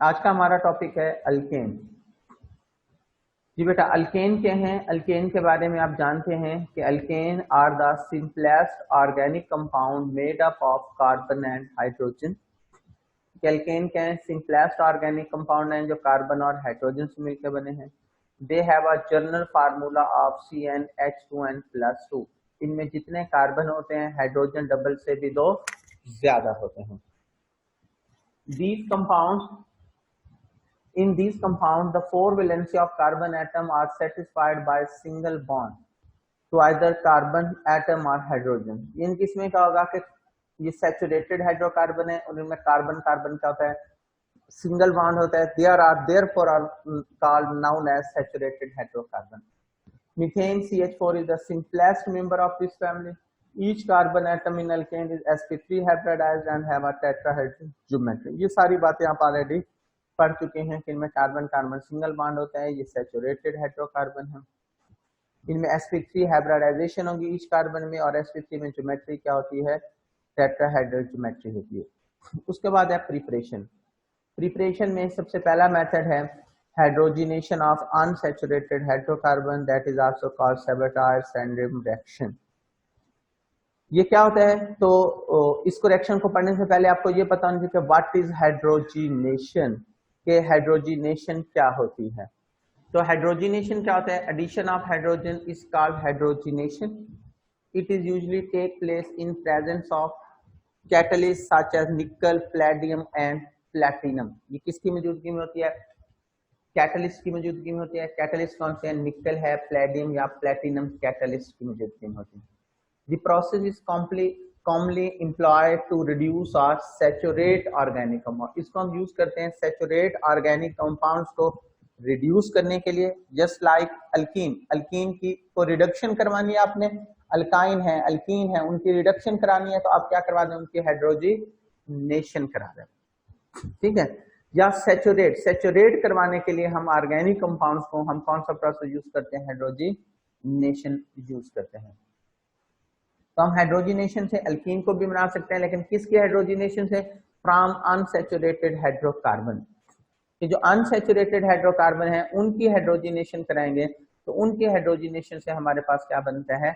आज का हमारा टॉपिक है अल्केन। जी बेटा, अल्केन क्या है? अल्केन के बारे में आप जानते हैं कि alkane are the simplest organic compound made up of carbon and hydrogen. Alkane क्या है? सिंपलेस्ट ऑर्गेनिक कंपाउंड है जो कार्बन और हाइड्रोजन से मिलकर बने हैं। They have a general formula of CnH2n+2। इनमें जितने कार्बन होते हैं हाइड्रोजन डबल से भी 2 ज्यादा होते हैं। These compounds In these compounds, the 4 valency of carbon atom are satisfied by a single bond to either carbon atom or hydrogen। इन किसमें क्या होगा कि ये सैचुरेटेड हाइड्रोकार्बन है और इनमें कार्बन कार्बन क्या होता है? सिंगल बॉन्ड होता है। therefore are called known as saturated hydrocarbon। Methane CH4 is the simplest member of this family। Each carbon atom in alkane is sp3 hybridized and have a tetrahedral geometry। ये सारी बातें आप already पढ़ चुके हैं कि इनमें कार्बन कार्बन सिंगल बॉन्ड होता है, ये सैचुरेटेड हाइड्रोकार्बन है। इनमें sp3 हाइब्रिडाइजेशन होगी ईच कार्बन में, और sp3 में ज्योमेट्री क्या होती है? टेट्राहेड्रल ज्योमेट्री होती है। उसके बाद है प्रिपरेशन। प्रिपरेशन में सबसे पहला मेथड है hydrogenation of unsaturated hydrocarbon, that is also called Sabatier Senderens reaction. ये क्या होता है? तो इसको रिएक्शन को पढ़ने से पहले आपको ये पता होना चाहिए कि व्हाट इज हाइड्रोजिनेशन, के हाइड्रोजिनेशन क्या होती है। तो हाइड्रोजिनेशन क्या होता है? Addition of hydrogen is called hydrogenation. It is usually take place in presence of catalyst such as nickel, palladium and platinum. ये किसकी मौजूदगी में होती है? कैटलिस्ट की मौजूदगी में होती है। कैटलिस्ट कौन से हैं? निकल है, प्लेडियम या प्लैटिनम कैटलिस्ट की मौजूदगी में होती है। The process is commonly employed to reduce or saturate organic compound। इसको हम यूज करते हैं सैचुरेट ऑर्गेनिक कंपाउंड्स को रिड्यूस करने के लिए। जस्ट लाइक अल्कीन, अल्कीन की को रिडक्शन करवानी है आपने, अल्काइन है, अल्कीन है, उनकी रिडक्शन करानी है तो आप क्या करवा दें? उनकी हाइड्रोजिनेशन करा दें, ठीक है। या सेचुरेट करवाने के लिए हम ऑर्गेनिक कंपाउंड्स को हम कौन सा प्रोसेस यूज करते हैं? हाइड्रोजिनेशन यूज करते हैं। तो हम हाइड्रोजिनेशन से अल्कीन को भी बना सकते हैं, लेकिन किसकी हाइड्रोजिनेशन से? From unsaturated hydrocarbon. कि जो अनसैचुरेटेड हाइड्रोकार्बन है उनकी हाइड्रोजिनेशन कराएंगे तो उनकी हाइड्रोजिनेशन से हमारे पास क्या बनता है?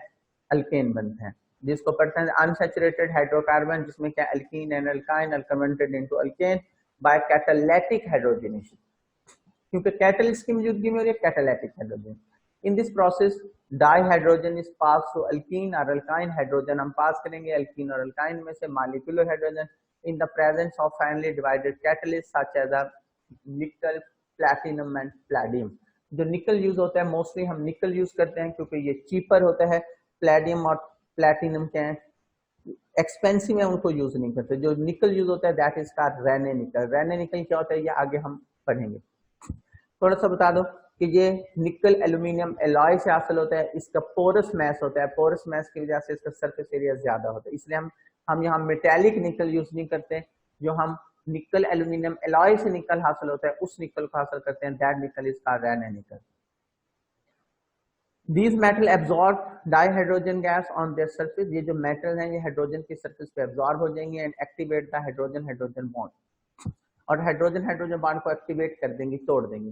अल्केन बनता है, जिसको पढ़ते हैं अनसैचुरेटेड हाइड्रोकार्बन, जिसमें क्या alkene and alkyne are converted into alkane by catalytic hydrogenation. क्योंकि कैटलिस्ट की मौजूदगी में हो रही है catalytic hydrogen. In this process dihydrogen is pass to alkene और अल्काइन हाइड्रोजन हम पास करेंगे अल्कीन और अल्काइन में से molecular hydrogen in the presence of finely divided catalyst such as nickel, platinum and palladium. जो निकल यूज होता है mostly हम निकल यूज करते हैं क्योंकि ये चीपर होता है। प्लैडियम और प्लैटिनम क्या है? एक्सपेंसिव है, उनको यूज नहीं करते। जो निकल यूज होता है दैट इज का रेने निकल। रेने निकल क्या होता है ये आगे हम पढ़ेंगे। थोड़ा सा बता दो कि ये निकल एल्यूमिनियम एलॉय से हासिल होता है। इसका पोरस मैस होता है, पोरस मैस की वजह से इसका सरफेस एरिया ज्यादा होता है, इसलिए हम यहाँ मेटेलिक निकल यूज नहीं करते। जो हम निकल एल्यूमिनियम एलॉय से निकल हासिल होता है उस निकल को हासिल करते हैं, दैट निकल इज कॉल्ड रेने निकल। These metal absorb dihydrogen gas on their surface। ये जो मेटल हैं ये हाइड्रोजन की सरफेस पे एब्जॉर्ब हो जाएंगे and activate the hydrogen hydrogen bond, और हाइड्रोजन हाइड्रोजन बॉन्ड को एक्टिवेट कर देंगे, तोड़ देंगे।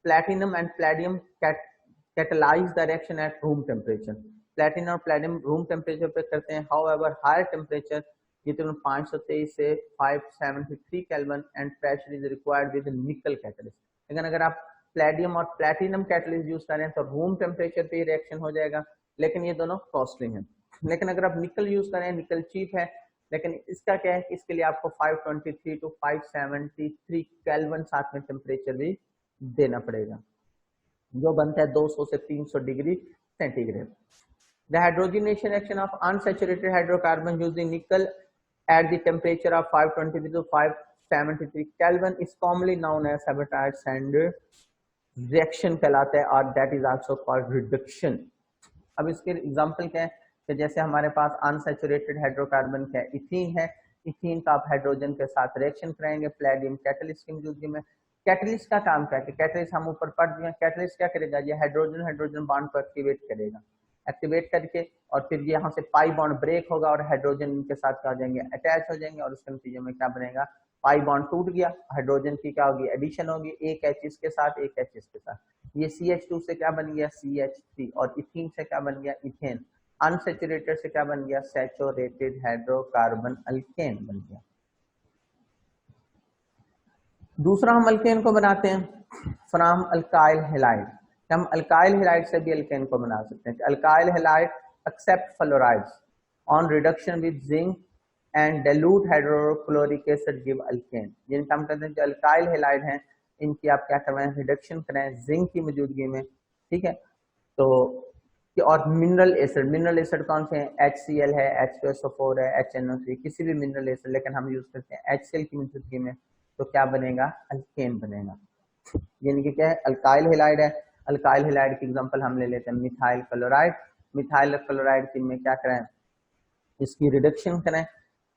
Platinum and palladium catalyse the reaction at room temperature. Platinum और प्लैडियम रूम टेम्परेचर पे करते हैं। हाउएवर हायर टेम्परेचर ये 523 से 573 kelvin and pressure is required with निकल कैटलिस्ट। लेकिन अगर आप प्लैटिनम और प्लैटिनम कैटलिस्ट यूज करें तो रूम टेम्परेचर पे रिएक्शन हो जाएगा, लेकिन ये दोनों कॉस्टली हैं। लेकिन अगर आप निकल यूज करें, निकल चीप है, लेकिन इसका क्या है कि इसके लिए आपको 523 टू 573 केल्विन साथ में टेम्परेचर भी देना पड़ेगा, जो बनता है 200 से 300 degree centigrade. The hydrogenation reaction of unsaturated hydrocarbon using निकल at the temperature of 523 to 573 Kelvin is commonly known as Sabatier-Sanders reaction कहलाता है, और that is also called reduction। अब इसके एग्जांपल क्या है कि जैसे हमारे पास अनसैचुरेटेड हाइड्रोकार्बन क्या है? इथीन है। इथीन का आप हाइड्रोजन के साथ रिएक्शन कराएंगे प्लैडियम कैटलिस्ट की मौजूदगी में। कैटलिस्ट का काम क्या है कि कैटलिस्ट हम ऊपर पढ़ दिए, कैटलिस्ट क्या करेगा? ये हाइड्रोजन हाइड्रोजन बॉन्ड को एक्टिवेट करेगा, एक्टिवेट करके और फिर यहाँ से पाई बॉन्ड ब्रेक होगा और हाइड्रोजन इनके साथ क्या हो जाएंगे? अटैच हो जाएंगे, और उसके नतीजे में क्या बनेगा? पाई बॉन्ड टूट गया, हाइड्रोजन की क्या होगी, एडिशन होगी, एक H इसके साथ एक H इसके साथ, ये CH2 से क्या बन गया CH3, और इथीन से क्या बन गया इथेन, अनसेचुरेटेड से क्या बन गया सैचुरेटेड हाइड्रोकार्बन अल्केन बन गया। दूसरा हम अल्केन को बनाते हैं फ्रॉम अल्काइल हैलाइड, हम अल्काइल हैलाइड से भी अल्केन को बना सकते हैं। Alkyl halide except fluorides on reduction with zinc and dilute hydrochloric acid give alkane. जिनका हम कहते हैं जो अल्काइल हैलाइड हैं इनकी आप क्या करवाएं रिडक्शन करें जिंक की मौजूदगी में, ठीक है। तो और मिनरल एसिड कौन से हैं, HCl है, H2SO4 है, HNO3, किसी भी मिनरल एसिड, लेकिन हम यूज करते हैं HCl की मौजूदगी में, तो क्या बनेगा अल्केन बनेगा। यानी कि क्या है अल्काइल हैलाइड है, अल्काइल हैलाइड की एग्जांपल हम ले लेते हैं मिथाइल क्लोराइड, मिथाइल क्लोराइड की में क्या करें इसकी रिडक्शन करें,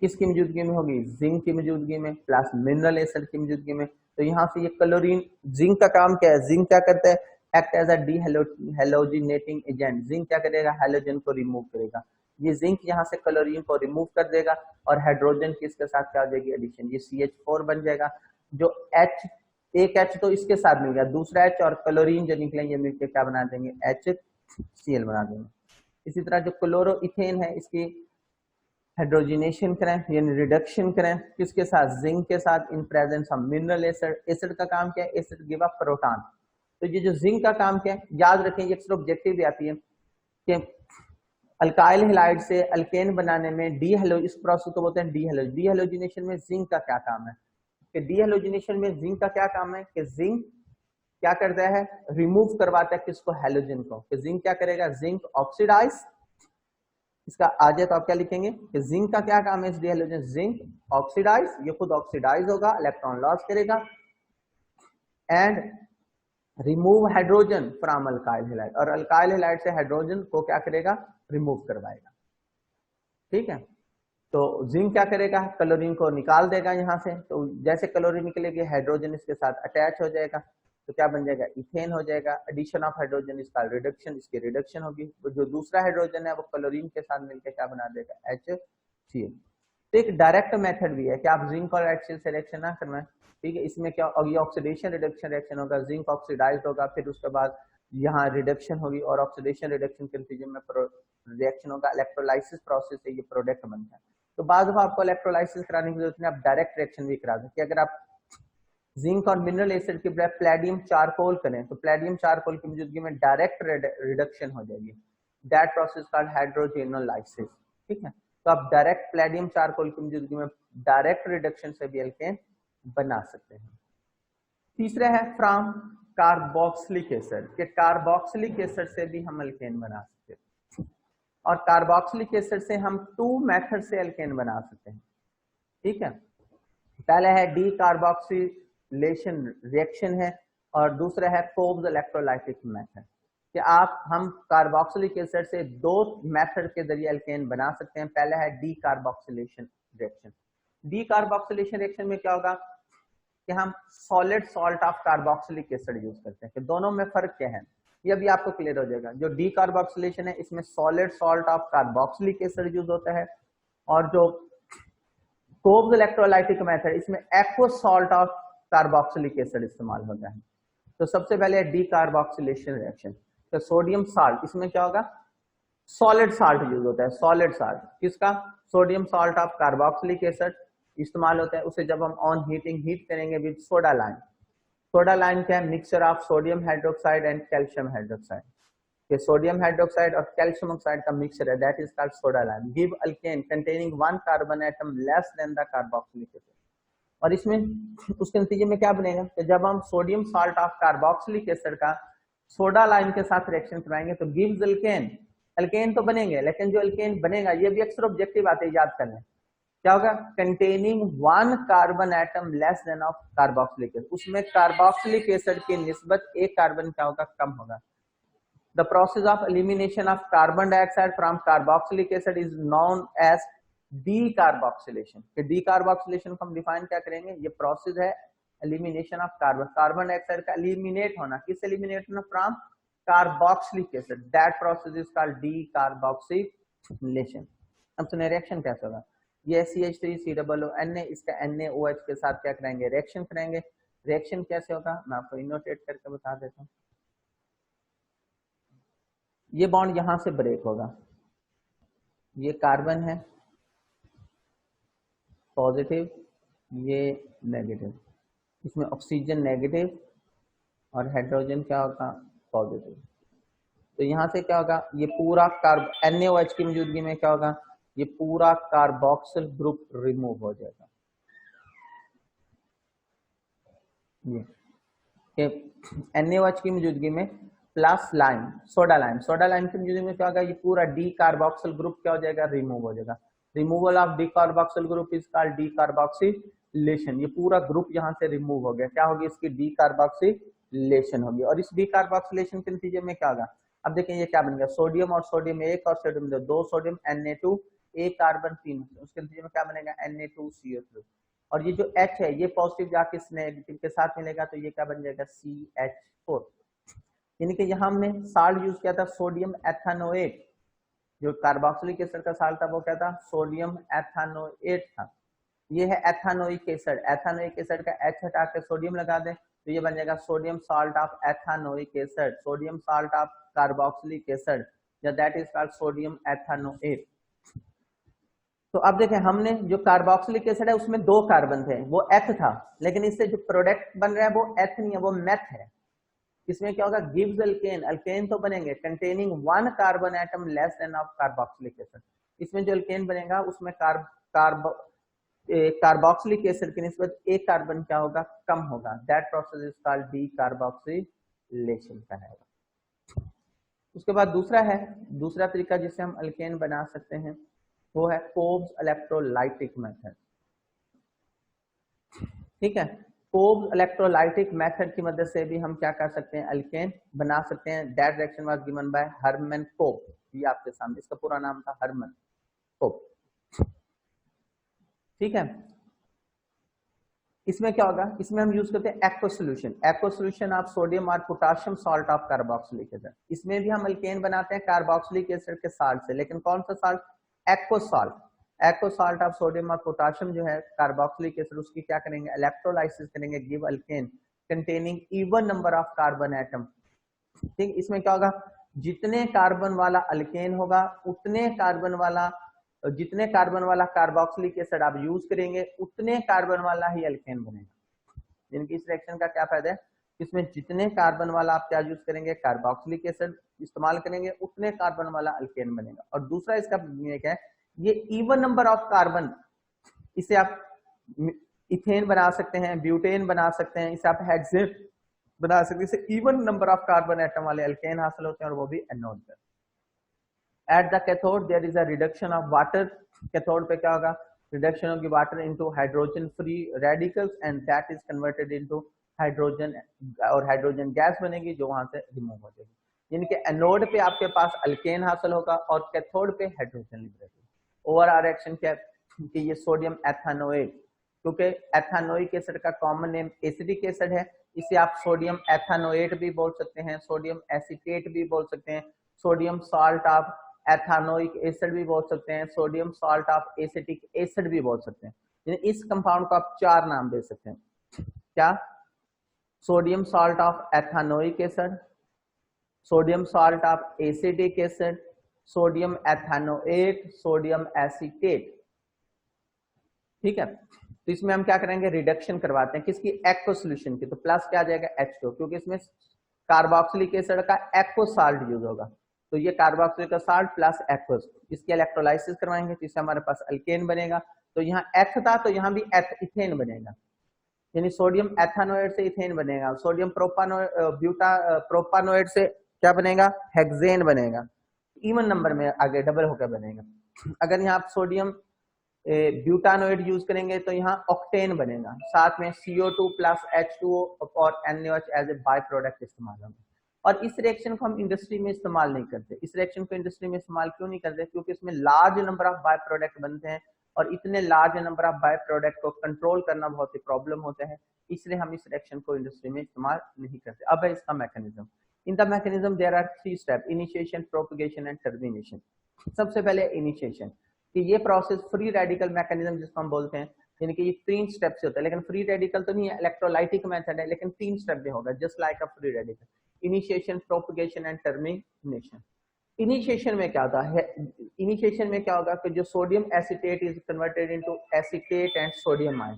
किसकी मौजूदगी में होगी जिंक की मौजूदगी में प्लस मिनरल एसिड की मौजूदगी में। तो यहाँ से ये क्लोरीन, जिंक का काम क्या है, जिंक क्या करता है act as a dehalogenating agent, zinc क्या करेगा हाइड्रोजन को रिमूव करेगा, ये जिंक यहाँ से क्लोरीन को रिमूव कर देगा और हाइड्रोजन की इसके साथ क्या हो जाएगी एडिशन, ये CH4 बन जाएगा, जो H एक H तो इसके साथ मिल गया, दूसरा H और क्लोरीन जो निकलेंगे मिलकर क्या बना देंगे HCl बना देंगे। इसी तरह जो क्लोरो इथेन है इसकी हाइड्रोजनेशन करें यानी रिडक्शन करें किसके साथ जिंक के साथ इन presence of mineral acid, acid का काम क्या है एसिड गिव अप प्रोटॉन। तो ये जो जिंक का काम क्या है याद रखें, ये अक्सर ऑब्जेक्टिव भी आती है कि अल्काइल हैलाइड से अल्केन बनाने में डीहेलो, इस प्रोसेस को बोलते हैं डीहेलोजिनेशन में जिंक का क्या काम है, कि डीहेलोजिनेशन में जिंक का क्या काम है कि जिंक क्या करता है रिमूव करवाता है किसको हैलोजन को, कि जिंक क्या करेगा जिंक ऑक्सीडाइज, इसका आ जाए तो आप क्या लिखेंगे कि जिंक का क्या काम है इस डीहेलोजन, जिंक ऑक्सीडाइज, ये खुद ऑक्सीडाइज होगा इलेक्ट्रॉन लॉस करेगा and remove hydrogen from alkyl halide, और अल्काइल हैलाइड से हाइड्रोजन को क्या करेगा रिमूव करवाएगा, ठीक है। तो जिंक क्या करेगा क्लोरीन को निकाल देगा यहाँ से, तो जैसे क्लोरीन निकलेगी हाइड्रोजन इसके साथ अटैच हो जाएगा, तो क्या बन जाएगा इथेन हो जाएगा, एडिशन ऑफ हाइड्रोजन इसका रिडक्शन, इसकी रिडक्शन होगी, जो दूसरा हाइड्रोजन है वो क्लोरीन के साथ मिलकर क्या बना देगा HCl। तो एक डायरेक्ट मेथड भी है कि आप जिंक और HCl से रिएक्शन ना करवाएं, ठीक है। इसमें क्या और ये ऑक्सीडेशन रिडक्शन रिएक्शन होगा, जिंक ऑक्सीडाइज्ड होगा, फिर उसके बाद यहाँ रिडक्शन होगी और ऑक्सीडेशन रिडक्शन के नतीजे में रिएक्शन होगा, इलेक्ट्रोलाइसिस प्रोसेस से ये प्रोडक्ट बनता है। तो बाद में आपको इलेक्ट्रोलाइसिस कराने की जरूरत नहीं, आप डायरेक्ट रिएक्शन भी करा सकते हैं। अगर आप जिंक और मिनरल एसिड की बजाय प्लेडियम चारकोल करें तो प्लेडियम चारकोल की मौजूदगी में डायरेक्ट रिडक्शन हो जाएगी, दैट प्रोसेस कॉल्ड हाइड्रोजेनोलाइसिस, ठीक है। तो आप डायरेक्ट प्लेडियम चारकोल की मौजूदगी में डायरेक्ट रिडक्शन से भी अल्केन बना सकते हैं। तीसरा है फ्रॉम कार्बोक्सिलिक एसिड, के कार्बोक्सिलिक एसिड से भी हम अल्केन बना सकते हैं, और कार्बोक्सिलिक एसिड से हम 2 मेथड से अल्केन बना सकते हैं, ठीक है। पहला है डी कार्बोक्सिलेशन रिएक्शन है और दूसरा है कोब्स इलेक्ट्रोलाइटिक मेथड, कि हम कार्बोक्सिलिक एसिड से 2 मेथड के जरिए अल्केन बना सकते हैं। पहला है D carboxylation reaction, D carboxylation reaction में क्या होगा कि हम solid salt of carboxylic acid use करते हैं, कि दोनों में फर्क क्या है ये भी आपको क्लियर हो जाएगा। जो डी कार्बोक्सिलेशन है इसमें solid salt of carboxylic acid use होता है, और जो कोब्स इलेक्ट्रोलाइटिक मेथड इसमें aqueous salt of carboxylic acid इस्तेमाल होता है। तो सबसे पहले डी कार्बोक्सिलेशन रिएक्शन, तो सोडियम साल्ट, इसमें क्या होगा सॉलिड साल्ट यूज होता है, सॉलिड साल्ट किसका sodium salt of carboxylic acid इस्तेमाल होता है, उसे जब हम ऑन हीटिंग हीट करेंगे with soda lime, soda lime क्या है mixture of sodium hydroxide and calcium hydroxide, ये सोडियम हाइड्रोक्साइड और कैल्शियम ऑक्साइड का मिक्सचर है, that is called soda line, give alkane containing 1 carbon atom less than the carboxylic acid. और इसमें उसके नतीजे में क्या बनेगा कि जब हम sodium salt of carboxylic acid का सोडा लाइन के साथ रिएक्शन करवाएंगे तो गिव्स अल्केन, अल्केन तो बनेंगे, लेकिन जो अल्केन बनेगा ये भी अक्सर ऑब्जेक्टिव आते हैं याद करने, क्या होगा containing 1 carbon atom less than of carboxylic acid, उसमें कार्बोक्सिलिक एसिड की निस्बत 1 कार्बन क्या होगा कम होगा। The process of elimination of carbon dioxide from carboxylic acid is known as decarboxylation। decarboxylation को हम डिफाइन क्या करेंगे, ये प्रोसेस है एलिमिनेशन ऑफ कार्बन डाइऑक्साइड का एलिमिनेट होना, किस एलिमिनेट होना from carboxylic acid, that process is called decarboxylation. अब सुनिए रिएक्शन कैसे होगा, ये CH3COO Na, इसका NaOH के साथ क्या कराएंगे, रिएक्शन कराएंगे। रिएक्शन कैसे होगा मैं आपको इनोटेट करके बता देता हूँ। ये बॉन्ड यहां से ब्रेक होगा, ये कार्बन है पॉजिटिव, ये नेगेटिव, इसमें ऑक्सीजन नेगेटिव और हाइड्रोजन क्या होगा, पॉजिटिव। तो यहां से क्या होगा, ये पूरा NaOH की मौजूदगी में क्या होगा, ये पूरा कार्बोक्सिल ग्रुप रिमूव हो जाएगा। ये NaOH की मौजूदगी में प्लस लाइम, सोडा लाइम की मौजूदगी में क्या होगा, ये पूरा डी कार्बोक्सिल ग्रुप क्या हो जाएगा, रिमूव हो जाएगा। Removal of D carboxyl group is called D carboxylation. ये पूरा ग्रुप यहाँ से रिमूव हो गया, क्या होगी, इसकी डी कार्बोक्सिलेशन होगी। और इस डी कार्बोक्सिलेशन के नतीजे में क्या होगा, अब देखें ये क्या बन गया, सोडियम और सोडियम एक और सोडियम दो सोडियम Na2, एक कार्बन 3, उसके नतीजे में क्या बनेगा, Na2CO3। और ये जो H है ये पॉजिटिव जाके इस नेगेटिव के साथ मिलेगा, तो ये क्या बन जाएगा, CH4। यानी कि यहाँ हमने साल्ट यूज किया था सोडियम एथानोएट, जो कार्बोक्सिलिक एसिड का साल्ट था वो क्या था, सोडियम एथानोएट था। ये है एथानोइक एसिड, एथानोइक एसिड का H हटा के सोडियम लगा दें तो ये बन जाएगा sodium salt of ethanoic acid, sodium salt of carboxylic acid, या that is called sodium ethanoate. तो अब देखें हमने जो कार्बोक्सिलिक एसिड है उसमें 2 कार्बन थे, वो एथ था, लेकिन इससे जो प्रोडक्ट बन रहा है वो एथ नहीं है, वो मेथ है। इसमें क्या होगा, गिव्स अल्केन, अल्केन तो बनेंगे containing 1 carbon atom less than of carboxylic acid. इसमें जो अल्केन बनेगा उसमें कार्बोक्सिलिक एसिड की निस्बत एक कार्बन क्या होगा, कम होगा। That process is called D carboxylation कहलाएगा। उसके बाद दूसरा तरीका जिससे हम अल्केन बना सकते हैं वो है कोब्स इलेक्ट्रोलाइटिक मेथड। ठीक है, कोब्स इलेक्ट्रोलाइटिक मेथड की मदद से भी हम क्या कर सकते हैं, अल्केन बना सकते हैं। That direction was given by Hermann Kolbe, ये आपके सामने, इसका पूरा नाम था हरमन कोब। ठीक है, इसमें क्या होगा, इसमें हम यूज करते हैं aq solution, aq solution of sodium और potassium salt of carboxylic acid. इसमें भी हम अल्केन बनाते हैं कार्बोक्सिलिक एसिड के साल्ट से, लेकिन कौन सा salt, aqueous salt. Aqueous salt of sodium और पोटाशियम जो है कार्बोक्सिलिक एसिड, उसकी क्या करेंगे, इलेक्ट्रोलाइसिस करेंगे, give alkane containing even number of carbon atom. ठीक, इसमें क्या होगा, जितने कार्बन वाला अल्केन होगा उतने कार्बन वाला, जितने कार्बन वाला कार्बोक्सिलिक एसिड आप यूज करेंगे उतने कार्बन वाला ही अल्केन बनेगा। इनकी इस रिएक्शन का क्या फायदा है, इसमें जितने कार्बन वाला आप क्या यूज करेंगे, कार्बोक्सिलिक एसिड इस्तेमाल करेंगे, उतने कार्बन वाला अल्केन बनेगा। और दूसरा इसका क्या है, ये इवन नंबर ऑफ कार्बन, इसे आप इथेन बना सकते हैं, ब्यूटेन बना सकते हैं, इसे आप हेक्सेन बना सकते हैं। इसे even number of carbon atom वाले अल्केन हासिल होते हैं और वो भी एनोड पर। At the cathode there is a reduction of water, cathode पे क्या होगा, reduction of the water into hydrogen free radicals and that is converted into hydrogen, और हाइड्रोजन गैस बनेगी जो वहां से रिमूव हो जाएगी। यानी कि एनोड पे आपके पास अल्केन हासिल होगा और कैथोड पे हाइड्रोजन लिबरेशन। ओवरऑल रिएक्शन क्या है कि ये सोडियम एथानोएट, क्योंकि एथानोइक एसिड का कॉमन नेम एसिडिक एसिड है, इसे आप सोडियम एथानोएट भी बोल सकते हैं, सोडियम एसीटेट भी बोल सकते हैं, sodium salt of ethanoic acid भी बोल सकते हैं, sodium salt of acetic acid भी बोल सकते हैं। यानी इस कंपाउंड को आप 4 नाम दे सकते हैं, क्या, sodium salt of ethanoic acid, sodium salt of acetic acid, sodium ethanoate, sodium acetate. ठीक है, तो इसमें हम क्या करेंगे, रिडक्शन करवाते हैं किसकी, एक्व सोल्यूशन की। तो प्लस क्या आ जाएगा, H2, क्योंकि इसमें कार्बोक्सिलिक एसिड का एक्व साल्ट यूज होगा, तो ये कार्बोक्सिलिक का साल्ट प्लस एक्वस, इसकी इलेक्ट्रोलाइसिस करवाएंगे तो इससे हमारे पास अल्केन बनेगा। तो यहाँ एथ था तो यहाँ भी इथेन बनेगा, यानी सोडियम एथानोएट से इथेन बनेगा, सोडियम प्रोपानोएट से क्या बनेगा, हेक्सेन बनेगा, इवन नंबर में आगे डबल होकर बनेगा। अगर यहाँ आप सोडियम ब्यूटानोएट यूज करेंगे तो यहाँ ऑक्टेन बनेगा, साथ में CO2 प्लस H2O और NaOH as a by product इस्तेमाल होगा। और इस रिएक्शन को हम इंडस्ट्री में इस्तेमाल नहीं करते। इस रिएक्शन को इंडस्ट्री में इस्तेमाल क्यों नहीं करते, क्योंकि इसमें large number of by product बनते हैं और इतने large number of by product को कंट्रोल करना बहुत ही प्रॉब्लम होता है, इसलिए हम इस रिएक्शन को इंडस्ट्री में इस्तेमाल नहीं करते। अब है इसका mechanism. In the mechanism there are 3 step, initiation, propagation and termination. सबसे पहले इनिशिएशन। कि ये प्रोसेस फ्री रेडिकल मैकेनिज्म जिसको हम बोलते हैं, यानी कि ये 3 स्टेप से होता है, लेकिन फ्री रेडिकल तो नहीं है, इलेक्ट्रोलाइटिक मेथड है, लेकिन 3 स्टेप में होगा, just like a free radical, initiation, propagation and termination. Initiation में क्या होता है, इनिशिएशन में क्या होगा कि जो sodium acetate is converted into acetate and sodium ion,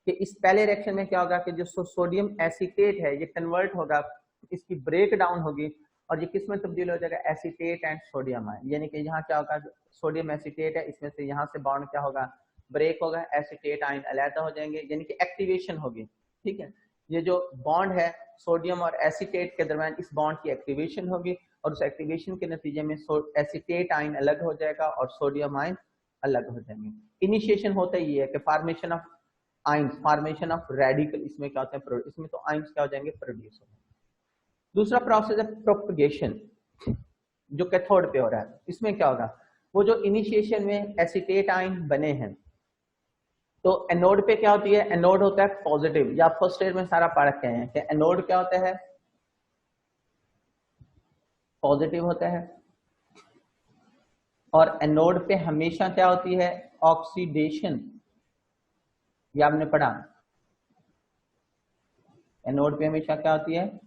कि इस पहले रिएक्शन में क्या होगा कि जो सोडियम एसीटेट है ये कन्वर्ट होगा, इसकी ब्रेक डाउन होगी और ये किस में तब्दील हो जाएगा, एसीटेट एंड सोडियम आयन, यानी कि यहाँ क्या होगा, सोडियम एसीटेट है, इसमें से यहाँ से बॉन्ड क्या होगा, ब्रेक होगा, एसीटेट आयन अलहदा हो जाएंगे, यानी कि एक्टिवेशन होगी। ठीक है, ये जो बॉन्ड है सोडियम और एसीटेट के दरमियान, इस बॉन्ड की एक्टिवेशन होगी और उस एक्टिवेशन के नतीजे में एसीटेट आयन अलग हो जाएगा और सोडियम आयन अलग हो जाएंगे। इनिशिएशन होता ही है कि formation of ions, formation of radical, इसमें क्या होता है, इसमें तो आयंस क्या हो जाएंगे, प्रोड्यूस हो जाएंगे। दूसरा प्रोसेस है प्रोपगेशन, जो कैथोड पे हो रहा है। इसमें क्या होगा, वो जो इनिशिएशन में एसीटेट आयन बने हैं, तो एनोड पे क्या होती है, एनोड होता है पॉजिटिव, या फर्स्ट ईयर में सारा पढ़ रखे हैं कि एनोड क्या होता है, पॉजिटिव होता है, और एनोड पे हमेशा क्या होती है, ऑक्सीडेशन, ये आपने पढ़ा, एनोड पे हमेशा क्या होती है,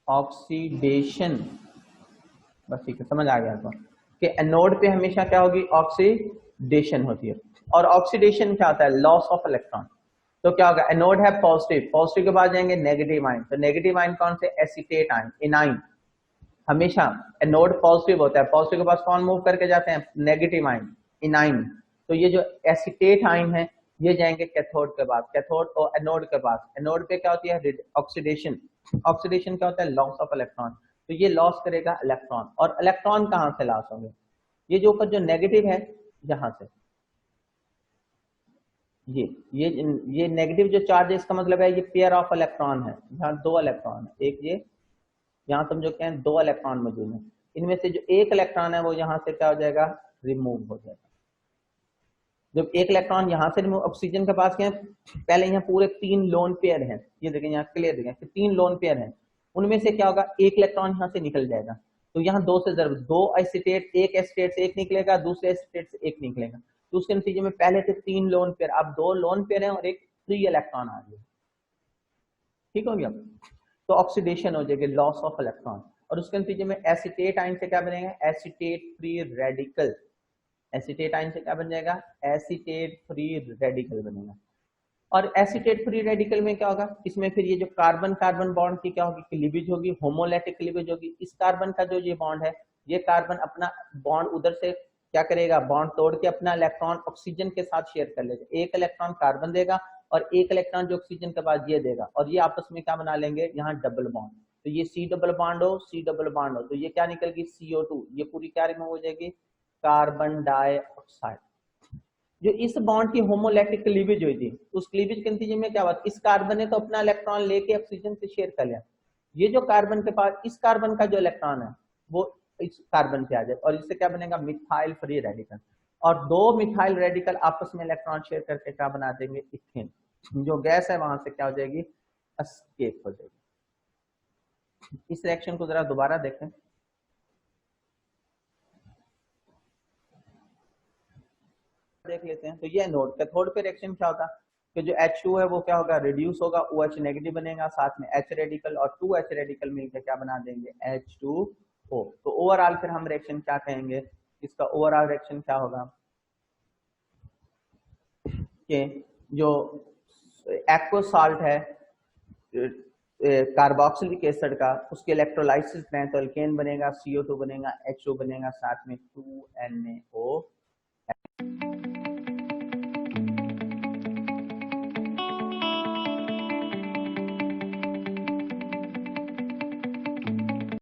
ऑक्सीडेशन, बस ठीक है, समझ आ गया आपको कि एनोड पे हमेशा क्या होगी, ऑक्सीडेशन होती है। और ऑक्सीडेशन क्या होता है, लॉस ऑफ इलेक्ट्रॉन। तो क्या होगा, एनोड है पॉजिटिव, पॉजिटिव के बाद जाएंगे नेगेटिव आयन, तो नेगेटिव आयन कौन से, एसीटेट आयन, इनाइन, हमेशा एनोड पॉजिटिव होता है, पॉजिटिव के पास कौन मूव करके जाते हैं, नेगेटिव आयन, इनाइन, तो ये जो एसीटेट आयन है ये जाएंगे कैथोड के बाद, कैथोड और एनोड के पास, एनोड पे क्या होती है, ऑक्सीडेशन, ऑक्सीडेशन क्या होता है, लॉस ऑफ इलेक्ट्रॉन, तो ये लॉस करेगा इलेक्ट्रॉन, और इलेक्ट्रॉन कहां से लॉस होंगे, ये जो ऊपर जो नेगेटिव है यहां से, ये नेगेटिव जो चार्ज है, इसका मतलब है ये पेयर ऑफ इलेक्ट्रॉन है, यहाँ 2 इलेक्ट्रॉन है, एक ये यहाँ समझो क्या है, 2 इलेक्ट्रॉन मौजूद है, इनमें से जो एक इलेक्ट्रॉन है वो यहाँ से क्या हो जाएगा, रिमूव हो जाएगा। जब एक इलेक्ट्रॉन यहाँ से रिमूव, ऑक्सीजन के पास क्या है, पहले यहाँ पूरे 3 लोन पेयर हैं, ये देखें यहाँ क्लियर देखें कि 3 लोन पेयर हैं, उनमें से क्या होगा, एक इलेक्ट्रॉन यहाँ से निकल जाएगा, तो यहाँ 2 से जरूर 2 एसीटेट, एक एसीटेट से एक निकलेगा, दूसरे एसीटेट से एक निकलेगा, तो उसके नतीजे में पहले थे 3 लोन पेयर, अब 2 लोन पेयर हैं और एक फ्री इलेक्ट्रॉन आ गया। ठीक हो गया, तो ऑक्सीडेशन हो जाएगी, लॉस ऑफ इलेक्ट्रॉन, और उसके नतीजे में एसीटेट आयन से क्या बनेगा, acetate free radical, acetate ion से क्या बन जाएगा, एसीटेट फ्री रेडिकल बनेगा। और एसीटेट फ्री रेडिकल में क्या होगा, इसमें फिर ये जो कार्बन कार्बन बॉन्ड की क्या होगी, क्लीवेज होगी, होमोलैटिक क्लीवेज होगी। इस कार्बन का जो ये बॉन्ड है, ये कार्बन अपना बॉन्ड उधर से क्या करेगा, बॉन्ड तोड़ के अपना इलेक्ट्रॉन ऑक्सीजन के साथ शेयर कर लेगा, एक इलेक्ट्रॉन कार्बन देगा और एक इलेक्ट्रॉन जो ऑक्सीजन के बाद ये देगा, और ये आपस में क्या बना लेंगे, यहाँ डबल बॉन्ड, तो ये सी डबल बॉन्ड हो, सी डबल बॉन्ड हो, तो ये क्या निकलेगी, CO2, ये पूरी क्या रिमूव हो जाएगी, कार्बन डाइऑक्साइड। जो इस बॉन्ड की होमोलैटिक क्लीवेज हुई थी, उस क्लीवेज के नतीजे में क्या हुआ, इस कार्बन ने तो अपना इलेक्ट्रॉन लेके ऑक्सीजन से शेयर कर लिया, ये जो कार्बन के पास इस कार्बन का जो इलेक्ट्रॉन है वो इस कार्बन पे आ जाए, और इससे क्या बनेगा, मिथाइल फ्री रेडिकल, और 2 मिथाइल रेडिकल आपस में इलेक्ट्रॉन शेयर करके क्या बना देंगे, इथेन, जो गैस है वहां से क्या हो जाएगी, एस्केप हो जाएगी। इस रिएक्शन को जरा दोबारा देखें, देख लेते हैं। तो ये एनोड, कैथोड पे रिएक्शन क्या होगा कि जो H2 है वो क्या होगा, रिड्यूस होगा, OH नेगेटिव बनेगा, साथ में H रेडिकल और 2H रेडिकल मिलकर क्या बना देंगे, H2O। तो ओवरऑल फिर हम रिएक्शन क्या कहेंगे, इसका ओवरऑल रिएक्शन क्या होगा कि जो एक्वा साल्ट है कार्बोक्सिलिक एसिड का, उसके इलेक्ट्रोलाइसिस में तो अल्केन बनेगा, CO2 बनेगा, HO बनेगा, साथ में 2NaO।